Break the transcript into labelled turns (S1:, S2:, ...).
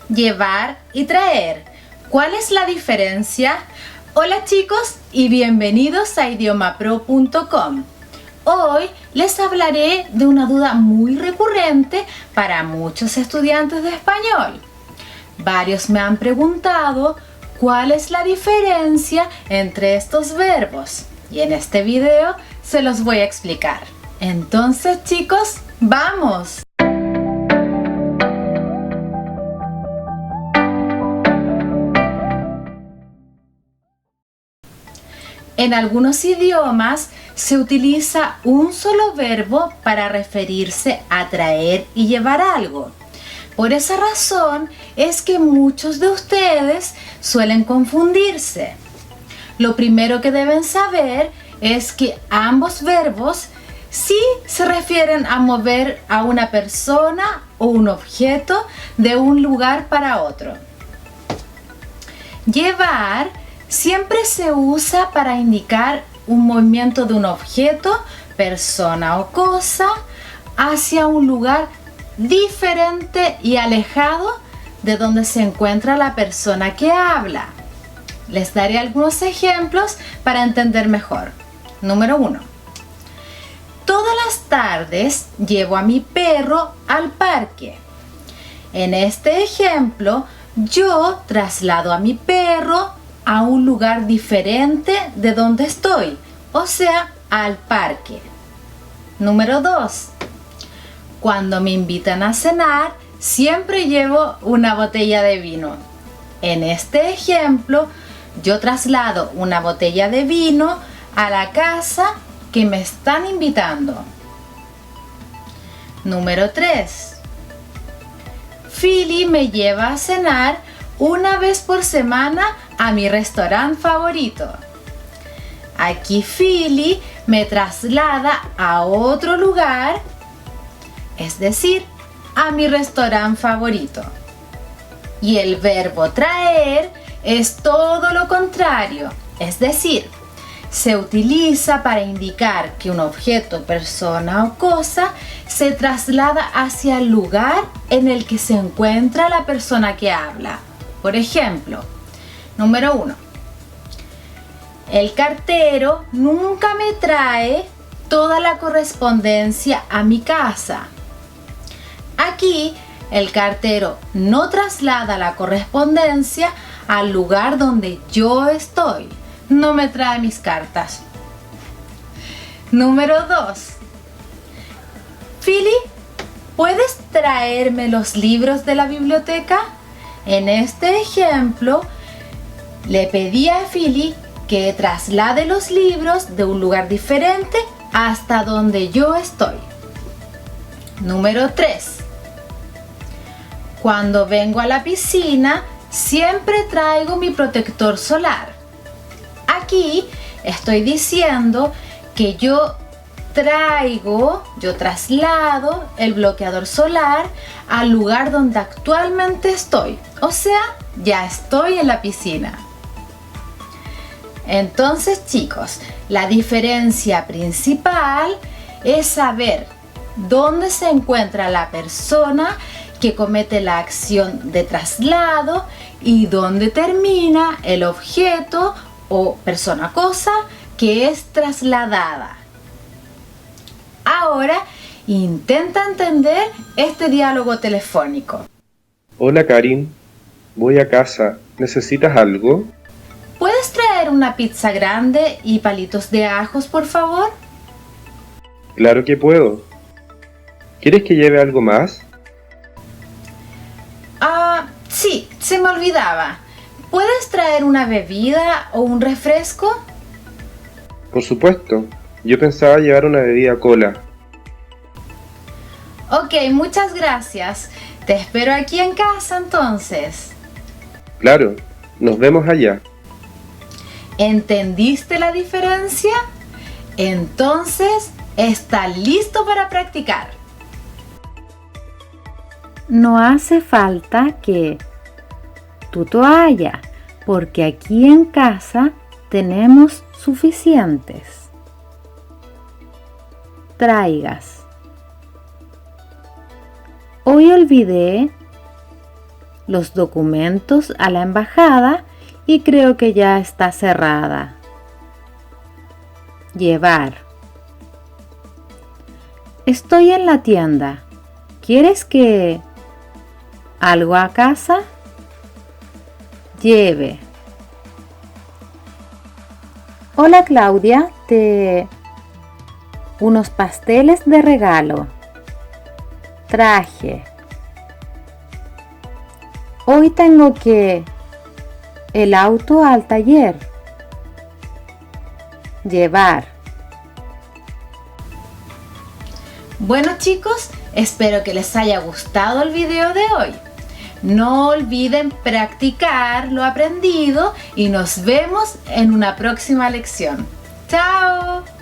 S1: llevar y traer. ¿Cuál es la diferencia? Hola chicos y bienvenidos a idiomapro.com. Hoy les hablaré de una duda muy recurrente para muchos estudiantes de español. Varios me han preguntado cuál es la diferencia entre estos verbos y en este video se los voy a explicar. Entonces chicos, ¡vamos! En algunos idiomas se utiliza un solo verbo para referirse a traer y llevar algo. Por esa razón es que muchos de ustedes suelen confundirse. Lo primero que deben saber es que ambos verbos sí se refieren a mover a una persona o un objeto de un lugar para otro. Llevar siempre se usa para indicar un movimiento de un objeto, persona o cosa hacia un lugar diferente y alejado de donde se encuentra la persona que habla. Les daré algunos ejemplos para entender mejor. Número 1. Todas las tardes llevo a mi perro al parque. En este ejemplo, yo traslado a mi perro a un lugar diferente de donde estoy, o sea, al parque. Número 2. Cuando me invitan a cenar, siempre llevo una botella de vino. En este ejemplo, yo traslado una botella de vino a la casa que me están invitando. Número 3. Philly me lleva a cenar una vez por semana a mi restaurante favorito. Aquí Philly me traslada a otro lugar, es decir, a mi restaurante favorito. Y el verbo traer es todo lo contrario, es decir, se utiliza para indicar que un objeto, persona o cosa se traslada hacia el lugar en el que se encuentra la persona que habla. Por ejemplo, número 1. El cartero nunca me trae toda la correspondencia a mi casa. Aquí, el cartero no traslada la correspondencia al lugar donde yo estoy. No me trae mis cartas. Número 2. Philly, ¿puedes traerme los libros de la biblioteca? En este ejemplo, le pedí a Philly que traslade los libros de un lugar diferente hasta donde yo estoy. Número 3. Cuando vengo a la piscina, siempre traigo mi protector solar. Aquí estoy diciendo que yo traslado el bloqueador solar al lugar donde actualmente estoy. O sea, ya estoy en la piscina. Entonces, chicos, la diferencia principal es saber dónde se encuentra la persona que comete la acción de traslado y dónde termina el objeto o persona cosa que es trasladada. Ahora intenta entender este diálogo telefónico.
S2: Hola Karin, voy a casa. ¿Necesitas algo?
S1: ¿Puedes traer una pizza grande y palitos de ajos, por favor?
S2: Claro que puedo. ¿Quieres que lleve algo más?
S1: Sí, se me olvidaba. ¿Puedes traer una bebida o un refresco?
S2: Por supuesto. Yo pensaba llevar una bebida cola.
S1: Ok, muchas gracias. Te espero aquí en casa entonces.
S2: Claro, nos vemos allá.
S1: ¿Entendiste la diferencia? Entonces, está listo para practicar.
S3: No hace falta que tu toalla, porque aquí en casa tenemos suficientes. Traigas. Hoy olvidé los documentos a la embajada y creo que ya está cerrada. Llevar. Estoy en la tienda. ¿Quieres que algo a casa? Lleve. Hola Claudia, unos pasteles de regalo. Traje. Hoy tengo el auto al taller. Llevar.
S1: Bueno chicos, espero que les haya gustado el video de hoy. No olviden practicar lo aprendido y nos vemos en una próxima lección. ¡Chao!